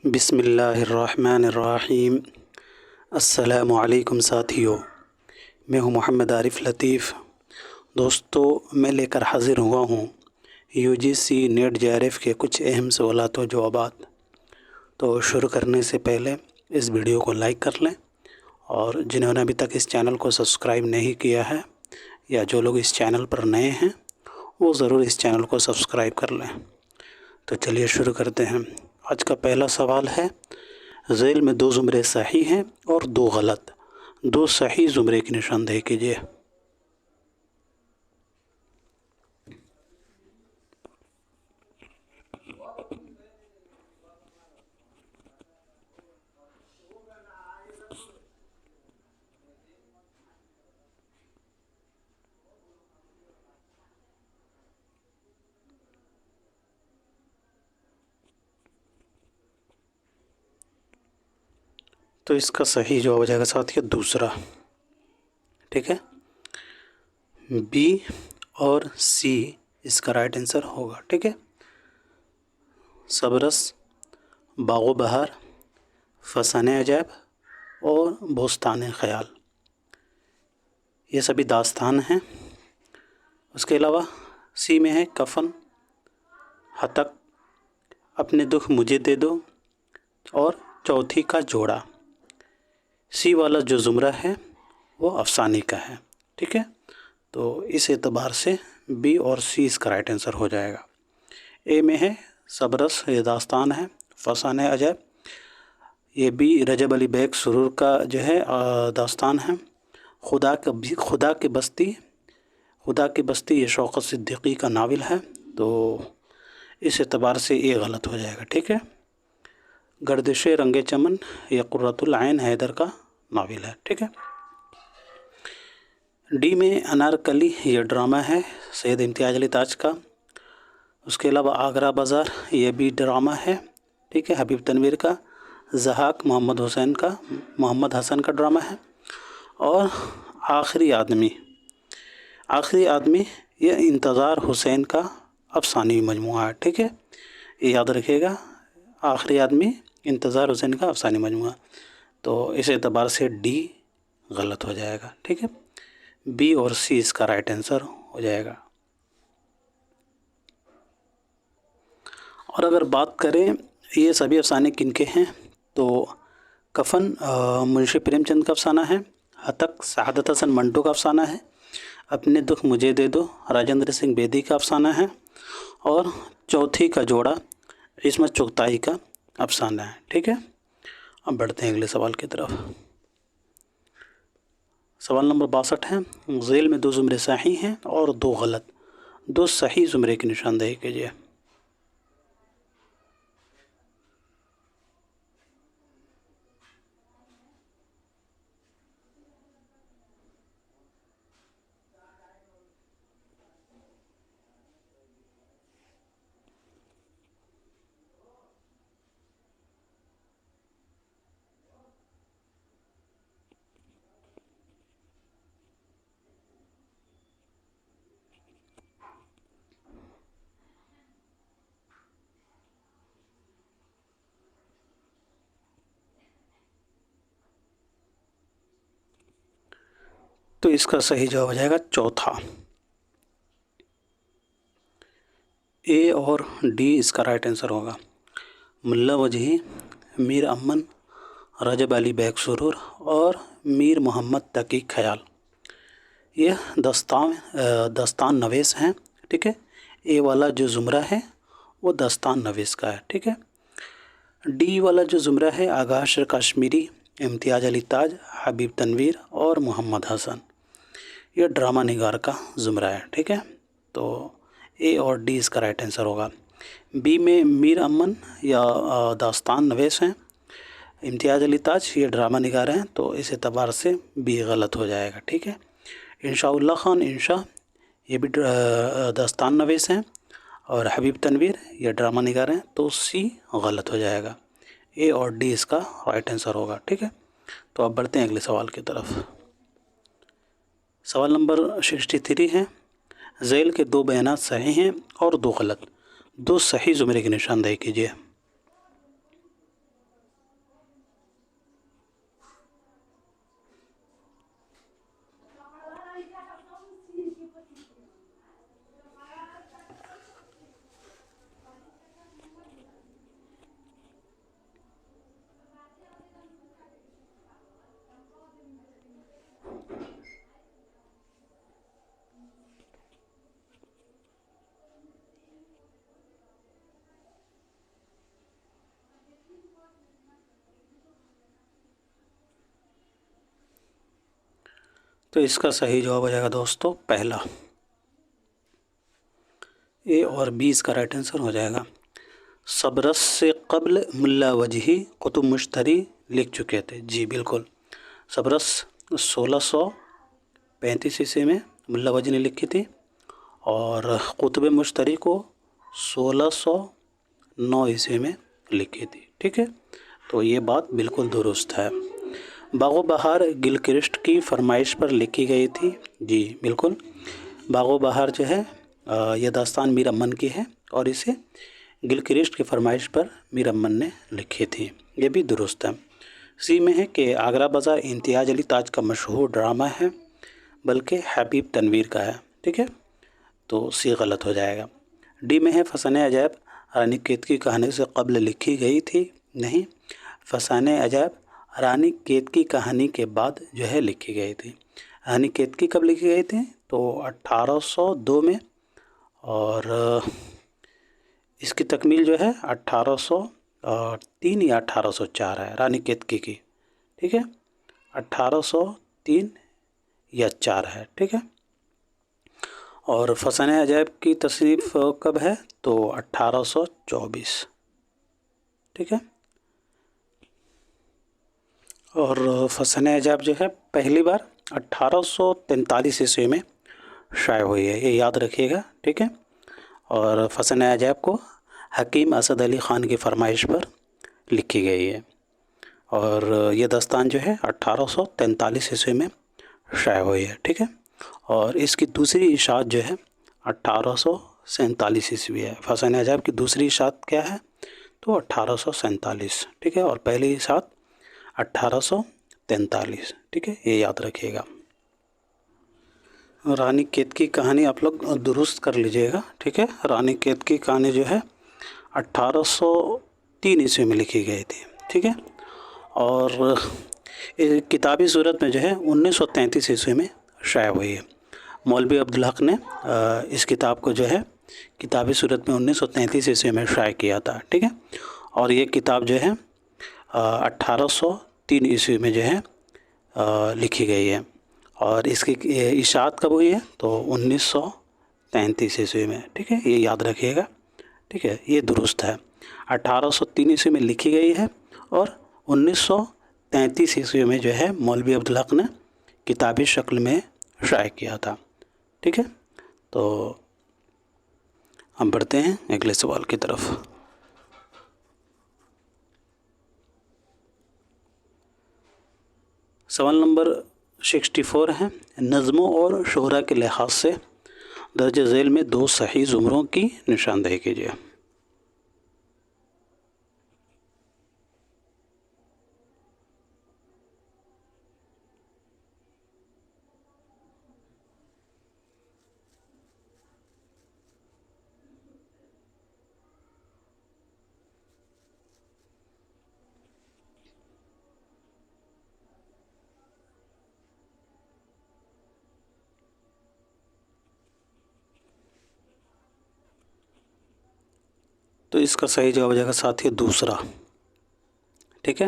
بسم اللہ الرحمن الرحیم۔ السلام علیکم ساتھیو، میں ہوں محمد عارف لطیف۔ دوستو، میں لے کر حاضر ہوا ہوں UGC نیٹ JRF کے کچھ اہم سوالات و جوابات۔ تو شروع کرنے سے پہلے اس ویڈیو کو لائک کر لیں، اور جنہوں نے ابھی تک اس چینل کو سبسکرائب نہیں کیا ہے یا جو لوگ اس چینل پر نئے ہیں وہ ضرور اس چینل کو سبسکرائب کر لیں۔ تو چلیے شروع کرتے ہیں۔ آج کا پہلا سوال ہے، ذیل میں 2 زمرے صحیح ہیں اور 2 غلط، 2 صحیح زمرے کی نشاندہی کیجیے۔ تو اس کا صحیح جواب ہو جائے گا ساتھیو دوسرا، ٹھیک ہے۔ B اور C اس کا رائٹ آنسر ہوگا، ٹھیک ہے۔ صبرس، باغ و بہار، فسانہ عجائب اور بوستان خیال، یہ سبھی داستان ہیں۔ اس کے علاوہ C میں ہے کفن، ہتک، اپنے دکھ مجھے دے دو اور چوتھی کا جوڑا۔ C والا جو زمرہ ہے وہ افسانے کا ہے، ٹھیک ہے۔ تو اس اعتبار سے B اور C اس کا رائٹ آنسر ہو جائے گا۔ A میں ہے صبرس، یہ داستان ہے۔ فسانہ عجائب، یہ بھی رجب علی بیگ سرور کا جو ہے داستان ہے۔ خدا کی بستی یہ شوکت صدیقی کا ناول ہے، تو اس اعتبار سے یہ غلط ہو جائے گا، ٹھیک ہے۔ گردش رنگ چمن، یہ قرۃ العین حیدر کا ناول ہے، ٹھیک ہے۔ D میں انارکلی، یہ ڈرامہ ہے سید امتیاز علی تاج کا۔ اس کے علاوہ آگرہ بازار، یہ بھی ڈرامہ ہے، ٹھیک ہے، حبیب تنویر کا۔ ضحاک محمد حسن کا ڈرامہ ہے۔ اور آخری آدمی یہ انتظار حسین کا افسانوی مجموعہ ہے، ٹھیک ہے، یہ یاد رکھیے گا۔ آخری آدمی انتظار حسین کا افسانوی مجموعہ، تو اس اعتبار سے D غلط ہو جائے گا، ٹھیک ہے۔ B اور C اس کا رائٹ آنسر ہو جائے گا۔ اور اگر بات کریں یہ سبھی افسانے کن کے ہیں، تو کفن منشی پریم چند کا افسانہ ہے۔ ہتک سعادت حسن منٹو کا افسانہ ہے۔ اپنے دکھ مجھے دے دو راجندر سنگھ بیدی کا افسانہ ہے۔ اور چوتھی کا جوڑا عصمت چغتائی کا افسانہ ہے، ٹھیک ہے۔ اب بڑھتے ہیں اگلے سوال کی طرف۔ سوال نمبر 62 ہے، ذیل میں 2 زمرے صحیح ہیں اور 2 غلط، 2 صحیح زمرے کی نشاندہی کیجیے۔ تو اس کا صحیح جواب ہو جائے گا چوتھا، A اور D اس کا رائٹ آنسر ہوگا۔ ملا وجہی، میر امن، رجب علی بیگ سرور اور میر محمد تقی خیال، یہ داستان نویس ہیں، ٹھیک ہے۔ A والا جو زمرہ ہے وہ داستان نویس کا ہے، ٹھیک ہے۔ D والا جو زمرہ ہے آغا اشرف کشمیری، امتیاز علی تاج، حبیب تنویر اور محمد حسن، یہ ڈرامہ نگار کا زمرہ ہے، ٹھیک ہے۔ تو A اور D اس کا رائٹ آنسر ہوگا۔ B میں میر امن یا داستان نویس ہیں، امتیاز علی تاج یہ ڈرامہ نگار ہیں، تو اس اعتبار سے B غلط ہو جائے گا، ٹھیک ہے۔ انشاء اللہ خان انشاء، یہ بھی داستان نویس ہیں، اور حبیب تنویر یہ ڈرامہ نگار ہیں، تو C غلط ہو جائے گا۔ A اور D اس کا رائٹ آنسر ہوگا، ٹھیک ہے۔ تو اب بڑھتے ہیں اگلے سوال کی طرف۔ سوال نمبر 63 ہے، ذیل کے 2 بیانات صحیح ہیں اور 2 غلط، 2 صحیح زمرے کی نشاندہی کیجیے۔ تو اس کا صحیح جواب ہو جائے گا دوستوں پہلا، اے اور بی اس کا رائٹ آنسر ہو جائے گا۔ صبرس سے قبل ملا وجہی قطب مشتری لکھ چکے تھے، جی بالکل، صبرس 1635 عیسوی میں ملا وجہ نے لکھی تھی، اور قطب مشتری کو 1609 عیسوی میں لکھی تھی، ٹھیک ہے، تو یہ بات بالکل درست ہے۔ باغ و بہار گلکرسٹ کی فرمائش پر لکھی گئی تھی، جی بالکل، باغ و بہار جو ہے یہ داستان میر امن کی ہے، اور اسے گلکرسٹ کی فرمائش پر میر امن نے لکھی تھی، یہ بھی درست ہے۔ سی میں ہے کہ آگرہ بازار امتیاز علی تاج کا مشہور ڈرامہ ہے، بلکہ حبیب تنویر کا ہے، ٹھیک ہے، تو سی غلط ہو جائے گا۔ ڈی میں ہے فسانہ عجائب رانی کیتکی کہانی سے قبل لکھی گئی تھی، نہیں، فسانہ عجائب رانی کیتکی کہانی کے بعد جو ہے لکھی گئی تھی۔ رانی کیتکی کب لکھی گئی تھی؟ تو 1802 میں، اور اس کی تکمیل جو ہے 1803 یا 1804 ہے رانی کیتکی کی، ٹھیک ہے، 1803 یا 4 ہے، ٹھیک ہے، اور فسانہ عجائب کی تصنیف کب ہے؟ تو 1824، ٹھیک ہے، اور فسانہ عجائب جو ہے پہلی بار 1843 عیسوی میں شائع ہوئی ہے، یہ یاد رکھیے گا، ٹھیک ہے، اور فسانہ عجائب کو حکیم اسد علی خان کی فرمائش پر لکھی گئی ہے، اور یہ داستان جو ہے 1843 عیسوی میں شائع ہوئی ہے، ٹھیک ہے، اور اس کی دوسری اشاعت جو ہے 1847 عیسوی ہے۔ فسانہ عجائب کی دوسری اشاعت کیا ہے؟ تو 1847، ٹھیک ہے، اور پہلی اشاعت 1843، ٹھیک ہے، یہ یاد رکھیے گا۔ رانی کیتکی کہانی آپ لوگ درست کر لیجئے گا، ٹھیک ہے، رانی کیتکی کہانی جو ہے 1803 عیسوی میں لکھی گئی تھی، ٹھیک ہے، اور کتابی صورت میں جو ہے 1933 عیسوی میں شائع ہوئی ہے۔ مولوی عبدالحق نے اس کتاب کو جو ہے کتابی صورت میں 1933 عیسوی میں شائع کیا تھا، ٹھیک ہے، اور یہ کتاب جو ہے 1803 عیسوی میں جو ہے لکھی گئی ہے، اور اس کی اشاعت کب ہوئی ہے؟ تو 1933 عیسوی میں، ٹھیک ہے، یہ یاد رکھیے گا، ٹھیک ہے، یہ درست ہے۔ 1803 عیسوی میں لکھی گئی ہے، اور 1933 عیسوی میں جو ہے مولوی عبدالحق نے کتابی شکل میں شائع کیا تھا، ٹھیک ہے، تو ہم بڑھتے ہیں اگلے سوال کی طرف۔ سوال نمبر 64 ہے، نظموں اور شعراء کے لحاظ سے درج ذیل میں دو صحیح زمروں کی نشاندہی کیجیے۔ تو اس کا صحیح جواب ہو جائے گا ساتھی دوسرا، ٹھیک ہے،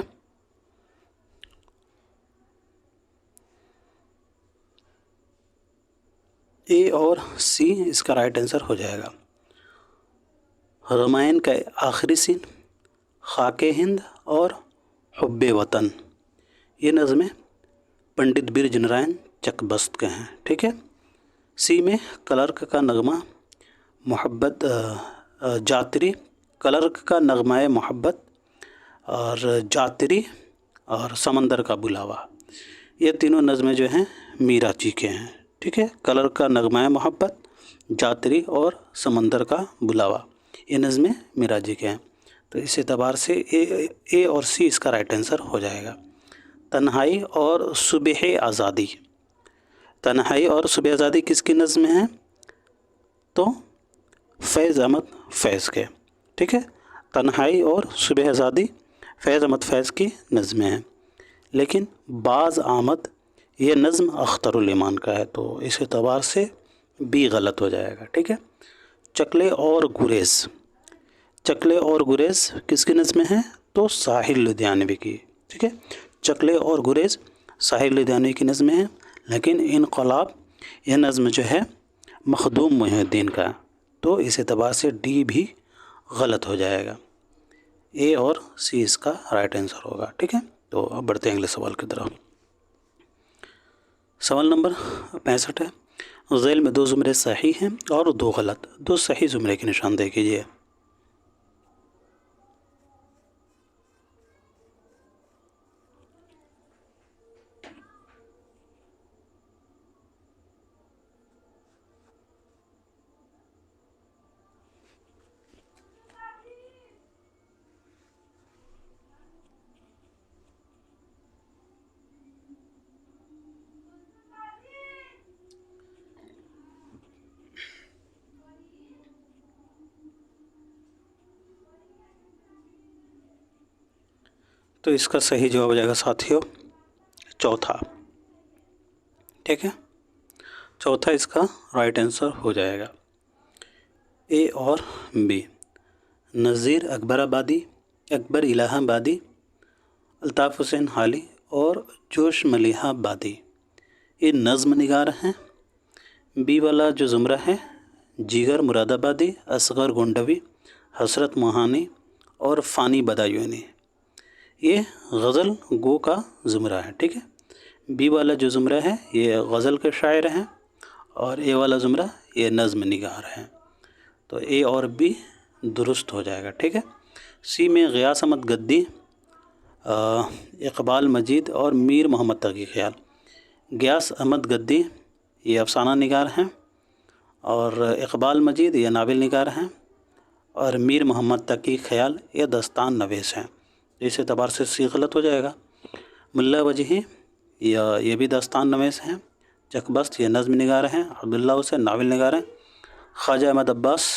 اے اور سی اس کا رائٹ آنسر ہو جائے گا۔ رامائن کا آخری سین، خاک ہند اور حب وطن، یہ نظمیں پنڈت برج نارائن چک کے ہیں، ٹھیک ہے۔ سی میں کلرک کا نغمہ محبت جاتری، کلرک کا نغمہ محبت، اور جاتری اور سمندر کا بلاوا، یہ تینوں نظمیں جو ہیں میرا جی کے ہیں، ٹھیک ہے، کلرک کا نغمہ محبت، جاتری اور سمندر کا بلاوا، یہ نظمیں میرا جی کے ہیں، تو اس اعتبار سے اے اور سی اس کا رائٹ آنسر ہو جائے گا۔ تنہائی اور صبح آزادی، تنہائی اور صبح آزادی کس کی نظم ہیں؟ تو فیض احمد فیض کے، ٹھیک ہے، تنہائی اور صبح آزادی فیض احمد فیض کی نظمیں ہیں، لیکن باز آمد یہ نظم اختر الایمان کا ہے، تو اس اعتبار سے بی غلط ہو جائے گا، ٹھیک ہے۔ چکلے اور گریز، چکلے اور گریز کس کی نظمیں ہیں؟ تو ساحر لدھیانوی کی، ٹھیک ہے، چکلے اور گریز ساحر لدھیانوی کی نظمیں ہیں، لیکن انقلاب یہ نظم جو ہے مخدوم محی الدین کا ہے، تو اس اعتبار سے ڈی بھی غلط ہو جائے گا، اے اور سی اس کا رائٹ آنسر ہوگا. ٹھیک ہے، تو اب بڑھتے ہیں اگلے سوال کی طرف. سوال نمبر 65 ہے، ذیل میں 2 زمرے صحیح ہیں اور 2 غلط. 2 صحیح زمرے کی نشاندہی کیجیے. تو اس کا صحیح جواب ہو جائے گا ساتھیوں چوتھا. ٹھیک ہے، چوتھا اس کا رائٹ آنسر ہو جائے گا. اے اور بی، نذیر اکبر آبادی، اکبر الہ آبادی، الطاف حسین حالی اور جوش ملیحہ آبادی یہ نظم نگار ہیں. بی والا جو زمرہ ہے جیگر مراد آبادی، اصغر گونڈوی، حسرت موہانی اور فانی بدایونی یہ غزل گو کا زمرہ ہے. ٹھیک ہے، بی والا جو زمرہ ہے یہ غزل کے شاعر ہیں اور اے والا زمرہ یہ نظم نگار ہیں. تو اے اور بی درست ہو جائے گا. ٹھیک ہے، سی میں غیاث احمد گدی، اقبال مجید اور میر محمد تقی خیال. غیاث احمد گدی یہ افسانہ نگار ہیں اور اقبال مجید یہ ناول نگار ہیں اور میر محمد تقی خیال یہ دستان نویس ہیں. اس اعتبار سے سی غلط ہو جائے گا. ملا وجہی یہ بھی دستان نویس ہیں، چکبست یہ نظم نگار ہیں، عبداللہ حسین ناول نگار ہیں، خواجہ احمد عباس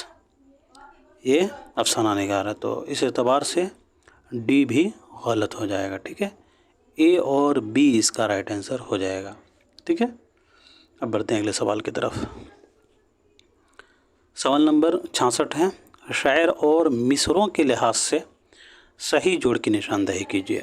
یہ افسانہ نگار ہے. تو اس اعتبار سے ڈی بھی غلط ہو جائے گا. ٹھیک ہے، اے اور بی اس کا رائٹ آنسر ہو جائے گا. ٹھیک ہے، اب بڑھتے ہیں اگلے سوال کی طرف. سوال نمبر 66 ہے، شاعر اور مصروں کے لحاظ سے صحیح جوڑ کی نشاندہی کیجیے.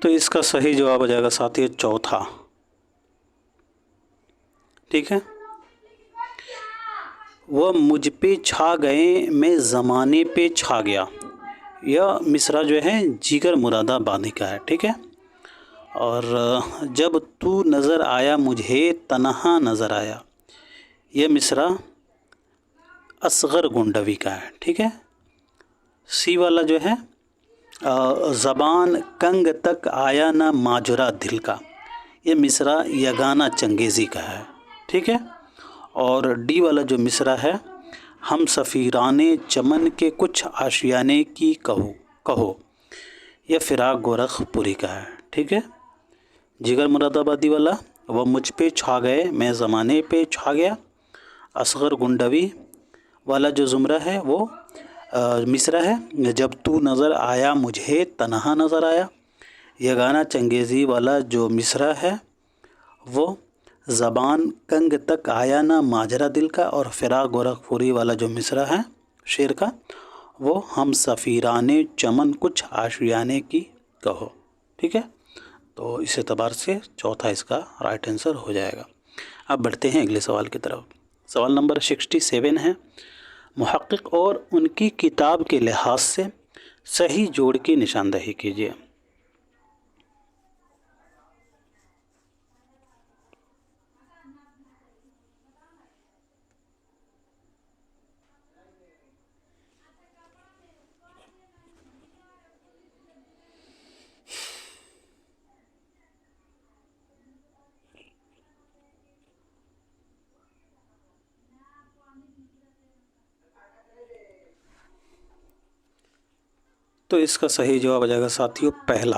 تو اس کا صحیح جواب ہو جائے گا ساتھی چوتھا. ٹھیک ہے، وہ مجھ پہ چھا گئے میں زمانے پہ چھا گیا یہ مصرع جو ہے جیگر مراد آبادی کا ہے. ٹھیک ہے، اور جب تو نظر آیا مجھے تنہا نظر آیا یہ مصرع اصغر گونڈوی کا ہے. ٹھیک ہے، سی والا جو ہے زبان کنگ تک آیا نہ ماجرا دل کا یہ مصرع یگانہ چنگیزی کا ہے. ٹھیک ہے، اور ڈی والا جو مصرع ہے ہم سفیران چمن کے کچھ آشیانے کی کہو یہ فراق گورکھ پوری کا ہے. ٹھیک ہے، جگر مراد آبادی والا وہ مجھ پہ چھا گئے میں زمانے پہ چھا گیا، اصغر گنڈوی والا جو زمرہ ہے وہ مصرع ہے جب تو نظر آیا مجھے تنہا نظر آیا. یگانہ چنگیزی والا جو مصرع ہے وہ زبان کنگ تک آیا نہ ماجرا دل کا، اور فراق گورکھ پوری والا جو مصرع ہے شعر کا وہ ہم سفیران چمن کچھ آشیانے کی کہو. ٹھیک ہے، تو اس اعتبار سے چوتھا اس کا رائٹ آنسر ہو جائے گا. اب بڑھتے ہیں اگلے سوال کی طرف. سوال نمبر 67 ہے، محقق اور ان کی کتاب کے لحاظ سے صحیح جوڑ کی نشاندہی کیجیے. تو اس کا صحیح جواب ہو جائے گا ساتھیوں پہلا.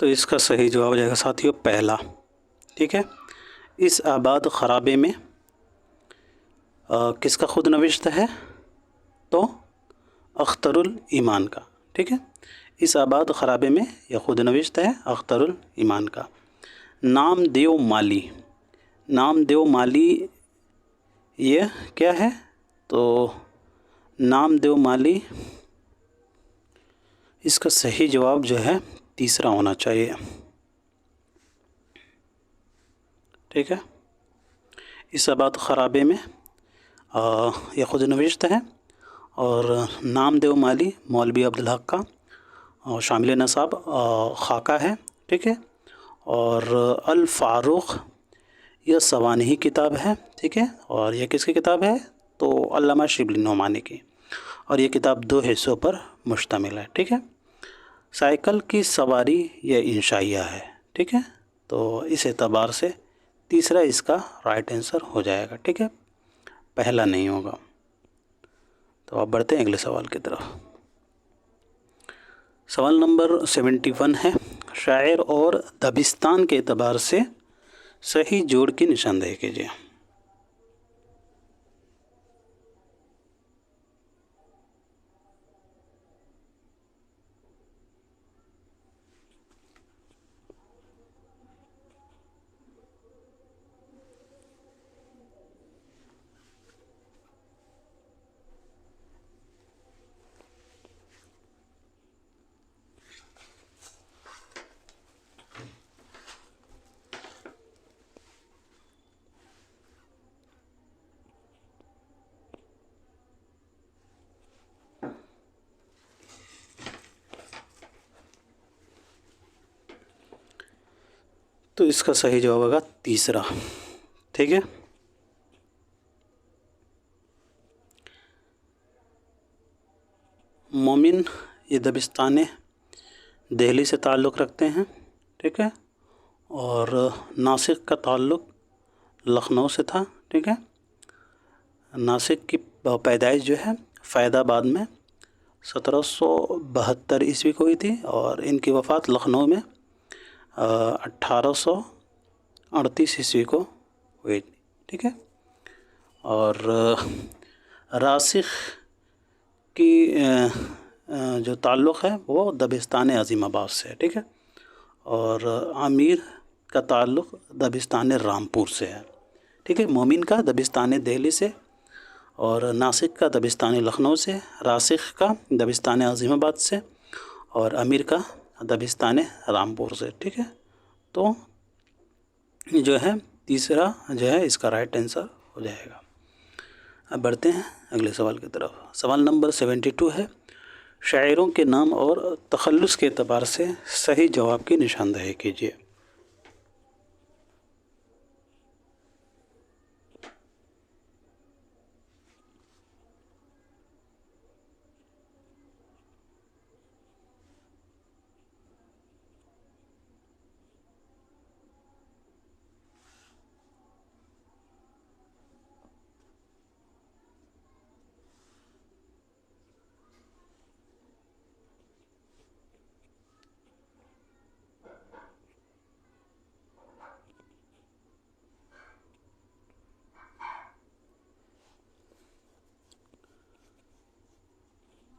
تو اس کا صحیح جواب ہو جائے گا ساتھیوں پہلا. ٹھیک ہے. اس آباد خرابے میں کس کا خود نوشت ہے؟ تو اختر الایمان کا. ٹھیک ہے. اس آباد خرابے میں یہ خود نوشت ہے اختر الایمان کا. نام دیو مالی. نام دیو مالی یہ کیا ہے؟ تو نام دیو مالی اس کا صحیح جواب جو ہے تیسرا ہونا چاہیے. ٹھیک ہے. اس آباد خرابے میں یہ خود نوشت ہے اور نام دیو مالی مولوی عبدالحق کا شامل نصاب خاکہ ہے. ٹھیک ہے. اور الفاروق یہ سوانحی کتاب ہے. ٹھیک ہے. اور یہ کس کی کتاب ہے؟ تو علامہ شبلی نعمانی کی. اور یہ کتاب 2 حصوں پر مشتمل ہے. ٹھیک ہے. سائیکل کی سواری یہ انشائیہ ہے. ٹھیک ہے. تو اس اعتبار سے تیسرا اس کا رائٹ آنسر ہو جائے گا. ٹھیک ہے. پہلا نہیں ہوگا. تو اب بڑھتے ہیں اگلے سوال کی طرف. سوال نمبر 71 ہے. شاعر اور دبستان کے اعتبار سے صحیح جوڑ کی نشاندہی کیجیے. تو اس کا صحیح جواب ہوگا تیسرا. ٹھیک ہے. مومن یہ دبستان دہلی سے تعلق رکھتے ہیں. ٹھیک ہے. اور ناسک کا تعلق لکھنؤ سے تھا. ٹھیک ہے. ناسک کی پیدائش جو ہے فیض آباد میں 1772 عیسوی کو ہوئی تھی اور ان کی وفات لکھنؤ میں 1838 عیسوی کو ہوئی. ٹھیک ہے. اور راسخ کی جو تعلق ہے وہ دبستان عظیم آباد سے ہے. ٹھیک ہے. اور عامر کا تعلق دبستان رامپور سے ہے. ٹھیک ہے. مومن کا دبستان دہلی سے اور ناسک کا دبستان لکھنؤ سے، راسخ کا دبستان عظیم آباد سے اور امیر کا دبستان رامپور سے. ٹھیک ہے. تو جو ہے تیسرا جو ہے اس کا رائٹ آنسر ہو جائے گا. اب بڑھتے ہیں اگلے سوال کی طرف. سوال نمبر 72 ہے. شاعروں کے نام اور تخلص کے اعتبار سے صحیح جواب کی نشاندہی کیجیے.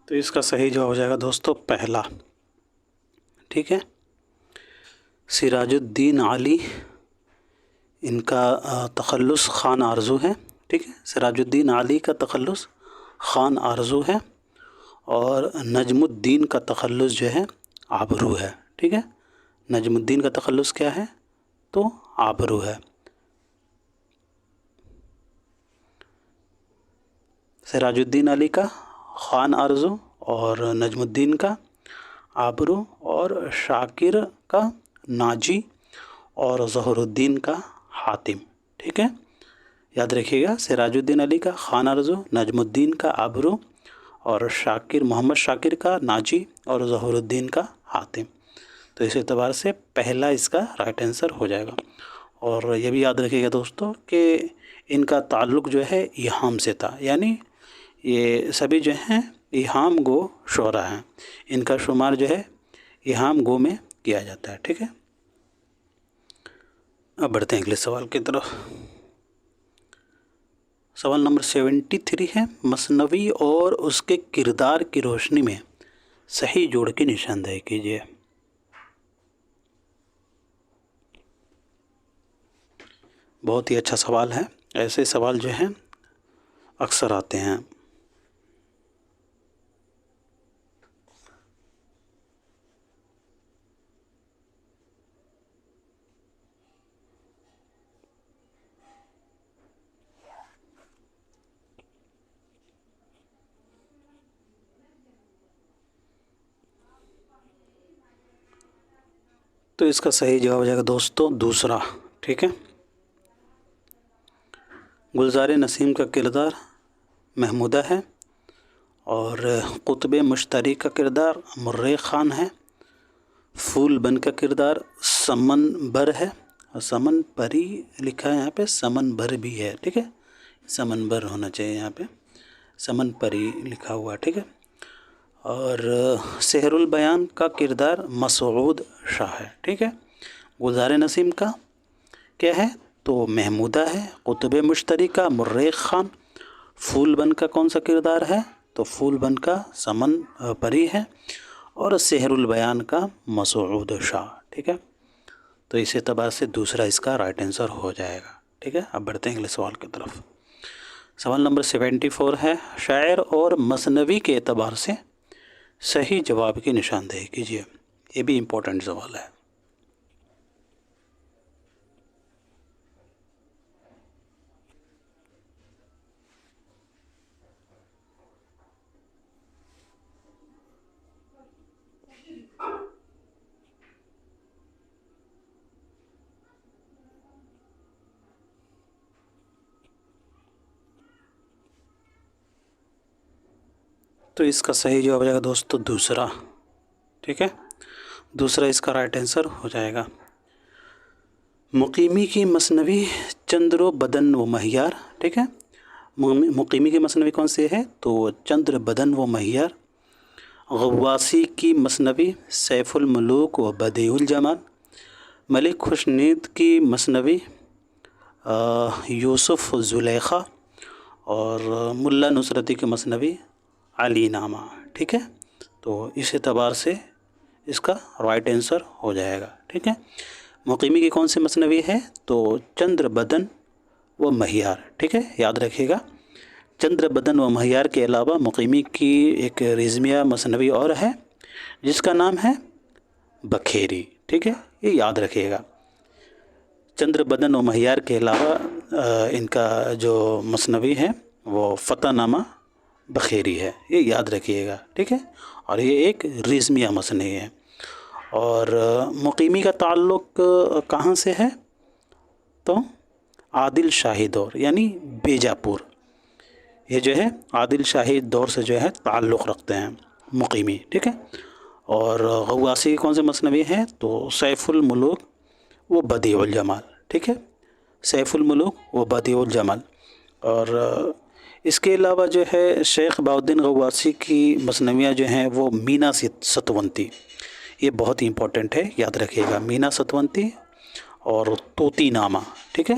تو اس کا صحیح جواب ہو جائے گا دوستو پہلا. ٹھیک ہے. سراج الدین علی ان کا تخلص خان آرزو ہے. ٹھیک ہے. سراج الدین علی کا تخلص خان آرزو ہے اور نجم الدین کا تخلص جو ہے آبرو ہے. ٹھیک ہے. نجم الدین کا تخلص کیا ہے؟ تو آبرو ہے. سراج الدین علی کا خان آرزو اور نجم الدین کا آبرو اور شاکر کا ناجی اور ظہر الدین کا حاتم. ٹھیک ہے. یاد رکھیے گا سراج الدین علی کا خان آرزو، نجم الدین کا آبرو اور محمد شاکر کا ناجی اور ظہر الدین کا حاتم. تو اس اعتبار سے پہلا اس کا رائٹ آنسر ہو جائے گا. اور یہ بھی یاد رکھیے گا دوستو کہ ان کا تعلق جو ہے ایہام سے تھا، یعنی یہ سبھی جو ہیں ایہام گو شعراء ہیں. ان کا شمار جو ہے ایہام گو میں کیا جاتا ہے. ٹھیک ہے. اب بڑھتے ہیں اگلے سوال کی طرف. سوال نمبر 73 ہے، مثنوی اور اس کے کردار کی روشنی میں صحیح جوڑ کی نشاندہی کیجیے. بہت ہی اچھا سوال ہے. ایسے سوال جو ہیں اکثر آتے ہیں. تو اس کا صحیح جواب ہو جائے گا دوستو دوسرا. ٹھیک ہے. گلزار نسیم کا کردار محمودہ ہے، اور قطب مشتری کا کردار مرے خان ہے. پھول بن کا کردار سمن بر ہے. سمن پری لکھا ہے یہاں پہ، سمن بر بھی ہے. ٹھیک ہے، سمن بر ہونا چاہیے یہاں پہ، سمن پری لکھا ہوا. ٹھیک ہے. اور سحر البیان کا کردار مسعود شاہ ہے. ٹھیک ہے. گلزار نسیم کا کیا ہے تو محمودہ ہے. قطب مشتری کا مرے خان. پھول بن کا کون سا کردار ہے تو پھول بن کا سمن پری ہے. اور سحر البیان کا مسعود شاہ. ٹھیک ہے. تو اس اعتبار سے دوسرا اس کا رائٹ آنسر ہو جائے گا. ٹھیک ہے. اب بڑھتے ہیں اگلے سوال کی طرف. سوال نمبر 74 ہے، شاعر اور مثنوی کے اعتبار سے صحیح جواب کی نشاندہی کیجیے. یہ بھی امپورٹنٹ سوال ہے. تو اس کا صحیح جواب ہو جائے گا دوستو دوسرا. ٹھیک ہے. دوسرا اس کا رائٹ آنسر ہو جائے گا. مقیمی کی مثنوی چندر و بدن و مہیار. ٹھیک ہے. مقیمی کی مثنوی کون سی ہے تو چندر بدن و مہیار. غواصی کی مثنوی سیف الملوک و بدیع الجمال. ملک خوشنید کی مثنوی یوسف زلیخا. اور ملا نصرتی کی مثنوی علی نامہ. ٹھیک ہے. تو اس اعتبار سے اس کا رائٹ آنسر ہو جائے گا. ٹھیک ہے. مقیمی کی کون سی مثنوی ہے تو چندر بدن و مہیار. ٹھیک ہے. یاد رکھیے گا، چندر بدن و مہیار کے علاوہ مقیمی کی ایک رزمیہ مثنوی اور ہے جس کا نام ہے بکھیری. ٹھیک ہے. یہ یاد رکھیے گا. چندر بدن و مہیار کے علاوہ ان کا جو مثنوی ہے وہ فتح نامہ بخیری ہے. یہ یاد رکھیے گا. ٹھیک ہے. اور یہ ایک رزمیہ مثنوی ہے. اور مقیمی کا تعلق کہاں سے ہے تو عادل شاہی دور یعنی بیجاپور. یہ جو ہے عادل شاہی دور سے جو ہے تعلق رکھتے ہیں مقیمی. ٹھیک ہے. اور غواصی کی کون سے مثنوی ہے تو سیف الملوک و بدیع الجمال. ٹھیک ہے. سیف الملوک و بدیع الجمال. اور اس کے علاوہ جو ہے شیخ بہاؤالدین غواصی کی مثنویاں جو ہیں وہ مینا ستونتی. یہ بہت ہی امپورٹنٹ ہے، یاد رکھیے گا. مینا ستونتی اور طوطی نامہ. ٹھیک ہے.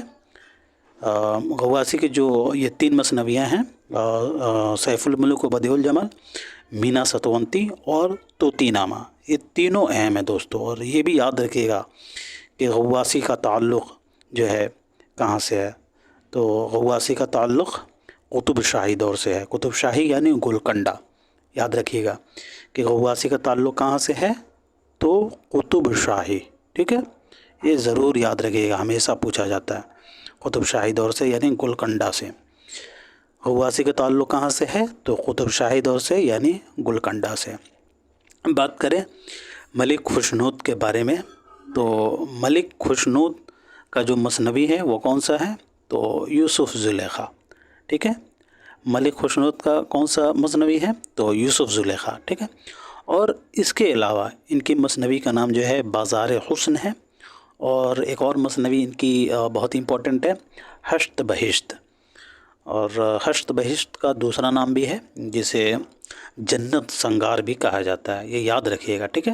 غواصی کی جو یہ تین مثنویاں ہیں سیف الملوک و بدیع الجمال، مینا ستونتی اور طوطی نامہ، یہ تینوں اہم ہیں دوستو. اور یہ بھی یاد رکھیے گا کہ غواصی کا تعلق جو ہے کہاں سے ہے تو غواصی کا تعلق قطب شاہی دور سے ہے. قطب شاہی یعنی گولکنڈہ. یاد رکھیے گا کہ غواصی کا تعلق کہاں سے ہے تو قطب شاہی. ٹھیک ہے. یہ ضرور یاد رکھیے گا، ہمیشہ پوچھا جاتا ہے. قطب شاہی دور سے یعنی گولکنڈہ سے. غواصی کا تعلق کہاں سے ہے تو قطب شاہی دور سے یعنی گولکنڈہ سے. بات کریں ملک خوشنود کے بارے میں تو ملک خوشنود کا جو مثنوی ہے وہ کون سا ہے تو یوسف زلیخا. ٹھیک ہے. ملک خوشنود کا کون سا مثنوی ہے تو یوسف زلیخا. ٹھیک ہے. اور اس کے علاوہ ان کی مثنوی کا نام جو ہے بازار حسن ہے. اور ایک اور مثنوی ان کی بہت امپورٹنٹ ہے ہشت بہشت. اور ہشت بہشت کا دوسرا نام بھی ہے جسے جنت سنگار بھی کہا جاتا ہے. یہ یاد رکھیے گا. ٹھیک ہے.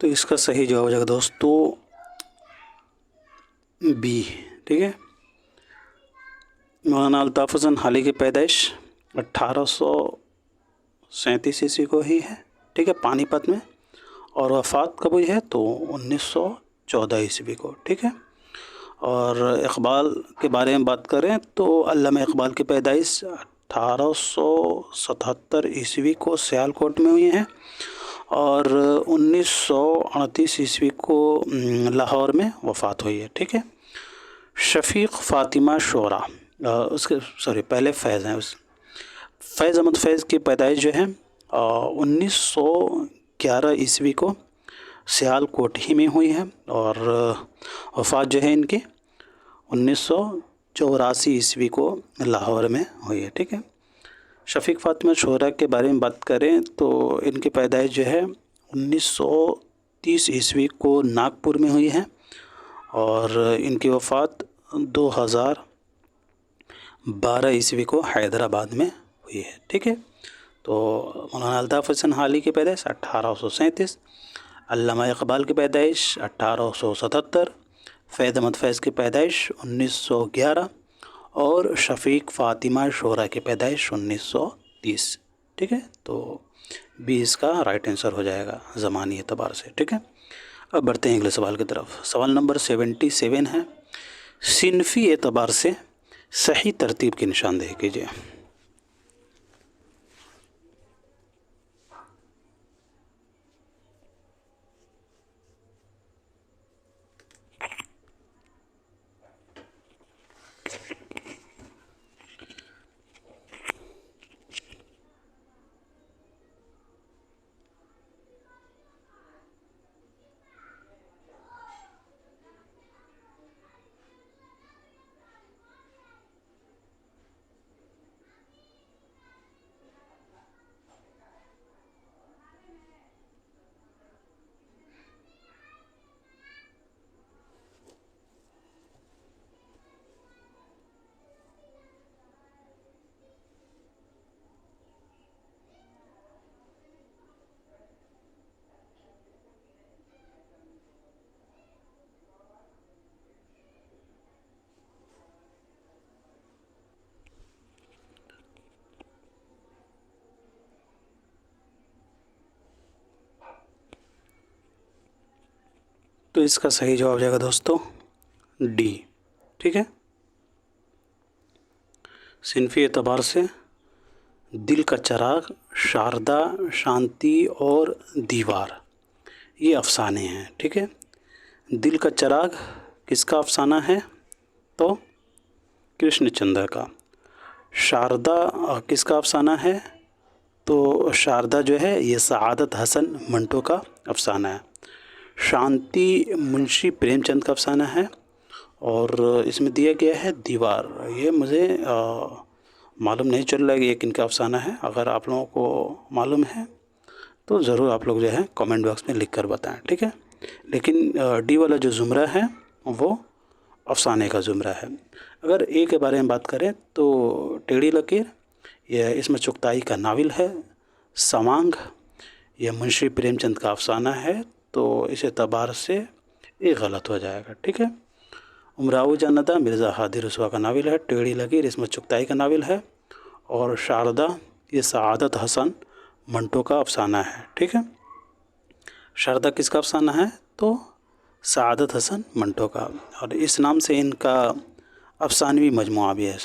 تو اس کا صحیح جواب ہو جائے گا دوستوں بی. ٹھیک ہے، مولانا الطاف حسن حالی کی پیدائش 1837 عیسوی کو ہی ہے. ٹھیک ہے، پانی پت میں. اور وفات کب ہوئی ہے تو 1914 عیسوی کو. ٹھیک ہے، اور اقبال کے بارے میں بات کریں تو علامہ اقبال کی پیدائش 1877 عیسوی کو سیالکوٹ میں ہوئی ہیں، اور 1938 عیسوی کو لاہور میں وفات ہوئی ہے. ٹھیک ہے، شفیق فاطمہ شورا اس کے پہلے فیض ہیں. فیض احمد فیض کی پیدائش جو ہے 1911 عیسوی کو سیالکوٹ ہی میں ہوئی ہے، اور وفات جو ہے ان کی 1984 عیسوی کو لاہور میں ہوئی ہے. ٹھیک ہے، شفیق فاطمہ شورا کے بارے میں بات کریں تو ان کی پیدائش جو ہے 1930 عیسوی کو ناگپور میں ہوئی ہے، اور ان کی وفات 2012 عیسوی کو حیدرآباد میں ہوئی ہے. ٹھیک ہے، تو مولانا الطاف حسن حالی کی پیدائش 1837، علامہ اقبال کی پیدائش 1877، فیض احمد فیض کی پیدائش 1911، اور شفیق فاطمہ شورا کی پیدائش 1930. ٹھیک ہے، تو 20 کا رائٹ آنسر ہو جائے گا زمانی اعتبار سے. ٹھیک ہے، اب بڑھتے ہیں اگلے سوال کی طرف. سوال نمبر 77 ہے، صنفی اعتبار سے صحیح ترتیب کی نشاندہی کیجیے. تو اس کا صحیح جواب ہو جائے گا دوستوں ڈی. ٹھیک ہے، صنفی اعتبار سے دل کا چراغ، شاردا، شانتی اور دیوار یہ افسانے ہیں. ٹھیک ہے، دل کا چراغ کس کا افسانہ ہے تو کرشن چندر کا. شاردا کس کا افسانہ ہے تو شاردا جو ہے یہ سعادت حسن منٹو کا افسانہ ہے. شانتی منشی پریم چند کا افسانہ ہے، اور اس میں دیا گیا ہے دیوار. یہ مجھے معلوم نہیں چل رہا ہے کہ یہ کن کا افسانہ ہے. اگر آپ لوگوں کو معلوم ہے تو ضرور آپ لوگ جو ہے کامنٹ باکس میں لکھ کر بتائیں. ٹھیک ہے، لیکن ڈی والا جو زمرہ ہے وہ افسانے کا زمرہ ہے. اگر اے کے بارے میں بات کریں تو ٹیڑھی لکیر یہ اس میں چغتائی کا ناول ہے. سوانگ یہ منشی پریم چند کا افسانہ ہے، تو اس اعتبار سے یہ غلط ہو جائے گا. ٹھیک ہے، امراؤ جاندا مرزا ہادی رسوا کا ناول ہے. ٹیڑھی لکیر اس میں چغتائی کا ناول ہے، اور شاردا یہ سعادت حسن منٹو کا افسانہ ہے. ٹھیک ہے، شاردا کس کا افسانہ ہے تو سعادت حسن منٹو کا، اور اس نام سے ان کا افسانوی مجموعہ بھی ہے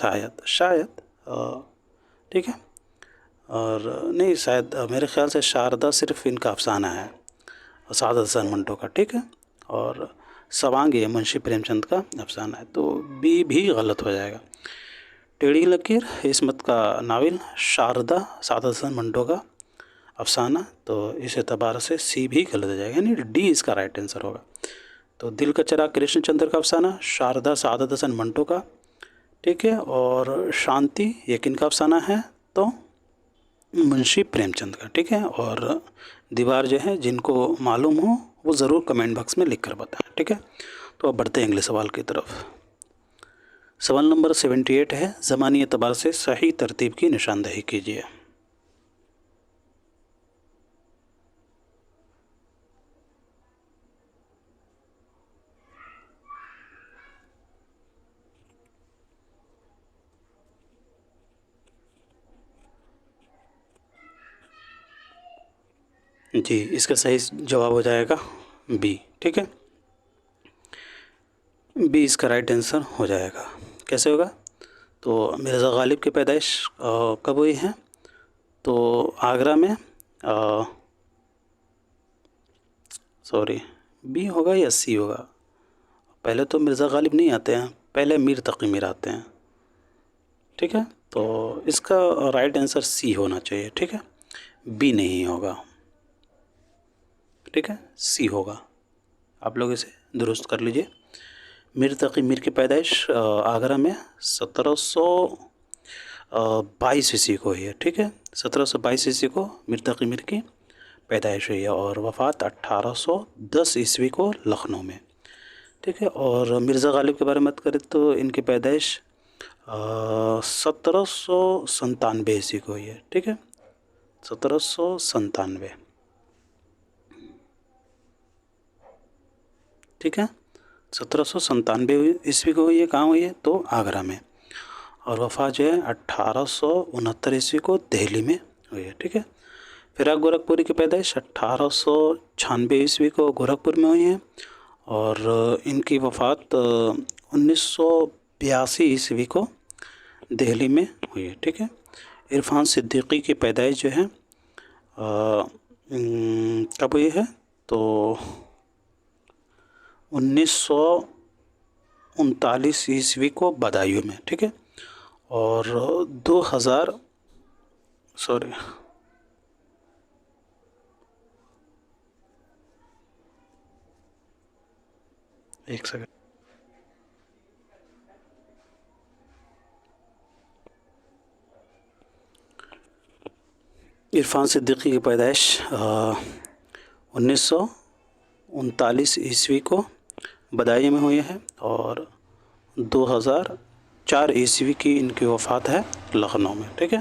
شاید. ٹھیک ہے، اور نہیں شاید میرے خیال سے شاردا صرف ان کا افسانہ ہے سعادت حسن منٹو کا. ٹھیک ہے، اور سوانگ یہ منشی پریم چند کا افسانہ ہے، تو بی بھی غلط ہو جائے گا. ٹیڑھی لکیر عصمت کا ناول، شاردا سعادت حسن منٹو کا افسانہ، تو اس اعتبار سے سی بھی غلط ہو جائے گا، یعنی ڈی اس کا رائٹ آنسر ہوگا. تو دل کا چراغ کرشن چندر کا افسانہ، شاردا سعادت حسن منٹو کا. ٹھیک ہے، اور شانتی یہ کن کا افسانہ ہے تو منشی پریم چند کا. ٹھیک ہے، اور دیوار جو ہے جن کو معلوم ہو وہ ضرور کمنٹ باکس میں لکھ کر بتائیں. ٹھیک ہے، تو اب بڑھتے ہیں اگلے سوال کی طرف. سوال نمبر 78 ہے، زمانی اعتبار سے صحیح ترتیب کی نشاندہی کیجیے. جی اس کا صحیح جواب ہو جائے گا بی. ٹھیک ہے، بی اس کا رائٹ آنسر ہو جائے گا. کیسے ہوگا؟ تو مرزا غالب کی پیدائش کب ہوئی ہے؟ تو آگرہ میں بی ہوگا یا سی ہوگا؟ پہلے تو مرزا غالب نہیں آتے ہیں، پہلے میر تقی میر آتے ہیں. ٹھیک ہے، تو اس کا رائٹ آنسر سی ہونا چاہیے. ٹھیک ہے، بی نہیں ہوگا. ٹھیک ہے، سی ہوگا. آپ لوگ اسے درست کر لیجئے. میر تقی میر کی پیدائش آگرہ میں 1722 عیسوی کو ہوئی ہے. ٹھیک ہے، 1722 عیسوی کو میر تقی میر کی پیدائش ہوئی ہے اور وفات 1810 عیسوی کو لکھنؤ میں. ٹھیک ہے، اور مرزا غالب کے بارے میں بات کریں تو ان کی پیدائش 1797 عیسوی کو ہوئی ہے. ٹھیک ہے، 1797. ٹھیک ہے، 1797 عیسوی کو ہوئی ہے. کہاں ہوئی ہے؟ تو آگرہ میں. اور وفات جو ہے 1869 عیسوی کو دہلی میں ہوئی ہے. ٹھیک ہے، فراق گورکھپوری کی پیدائش 1896 عیسوی کو گورکھپور میں ہوئی ہے اور ان کی وفات 1982 عیسوی کو دہلی میں ہوئی ہے. ٹھیک ہے، عرفان صدیقی کی پیدائش جو ہے کب ہوئی ہے؟ تو 1939 عیسوی کو بدایوں میں. ٹھیک ہے، اور 2000 ایک سیکنڈ. عرفان صدیقی کی پیدائش 1939 عیسوی کو بدایوں میں ہوئی ہے اور 2004 عیسوی کی ان کی وفات ہے لکھنؤ میں. ٹھیک ہے،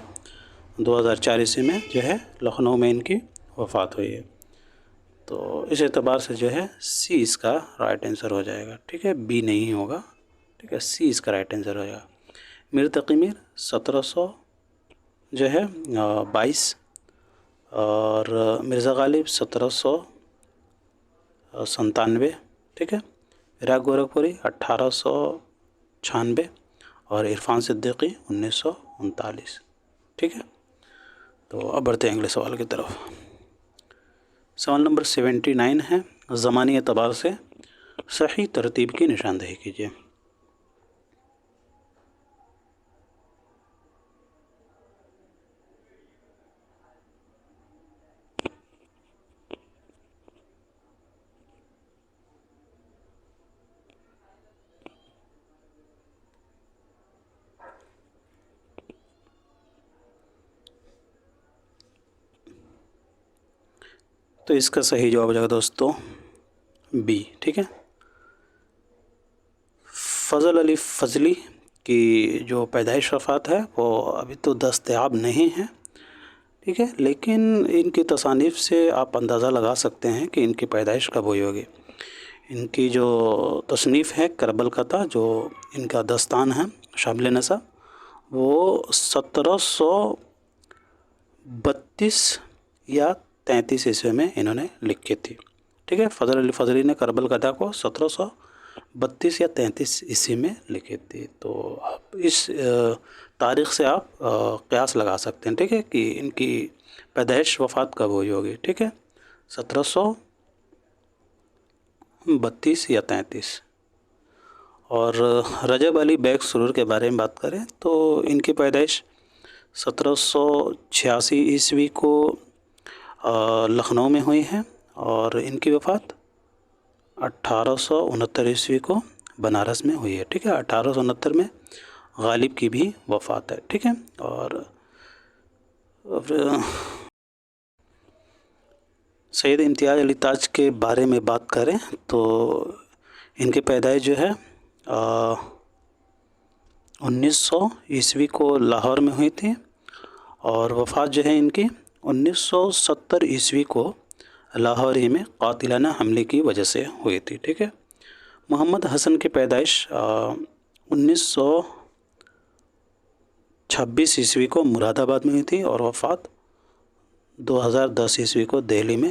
2004 عیسوی میں جو ہے لکھنؤ میں ان کی وفات ہوئی ہے. تو اس اعتبار سے جو ہے سی اس کا رائٹ آنسر ہو جائے گا. ٹھیک ہے، بی نہیں ہوگا. ٹھیک ہے، سی اس کا رائٹ آنسر ہو جائے گا. میر تقی میر 1700 جو ہے 22 اور مرزا غالب 1797. ٹھیک ہے، فراق گورکھپوری 1896 اور عرفان صدیقی 1939. ٹھیک ہے، تو اب بڑھتے ہیں اگلے سوال کی طرف. سوال نمبر 79 ہے، زمانی اعتبار سے صحیح ترتیب کی نشاندہی کیجیے. تو اس کا صحیح جواب ہو جائے گا دوستوں بی. ٹھیک ہے، فضل علی فضلی کی جو پیدائش وفات ہے وہ ابھی تو دستیاب نہیں ہے. ٹھیک ہے، لیکن ان کی تصانیف سے آپ اندازہ لگا سکتے ہیں کہ ان کی پیدائش کب ہوئی ہوگی. ان کی جو تصنیف ہے کربل کتا، جو ان کا دستان ہے شامل نسب، وہ 1732 یا 33 عیسوی میں انہوں نے لکھی تھی. ٹھیک ہے، فضل علی فضلی نے کربل کتا کو 1732 یا 33 عیسوی میں لکھی تھی. تو آپ اس تاریخ سے آپ قیاس لگا سکتے ہیں. ٹھیک ہے، کہ ان کی پیدائش وفات کب ہوئی ہوگی. ٹھیک ہے، 1732 یا 33. اور رجب علی بیگ سرور کے بارے میں بات کریں تو ان کی پیدائش 1786 عیسوی کو لکھنؤ میں ہوئی ہے اور ان کی وفات 1869 عیسوی کو بنارس میں ہوئی ہے. ٹھیک ہے، 1869 میں غالب کی بھی وفات ہے. ٹھیک ہے، اور سید امتیاز علی تاج کے بارے میں بات کریں تو ان کی پیدائش جو ہے 1900 عیسوی کو لاہور میں ہوئی تھی اور وفات جو ہے ان کی 1970 عیسوی کو لاہور ہی میں قاتلانہ حملے کی وجہ سے ہوئی تھی. ٹھیک ہے، محمد حسن کی پیدائش 1926 عیسوی کو مراد آباد میں ہوئی تھی اور وفات 2010 عیسوی کو دہلی میں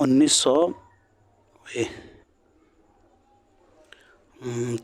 1900,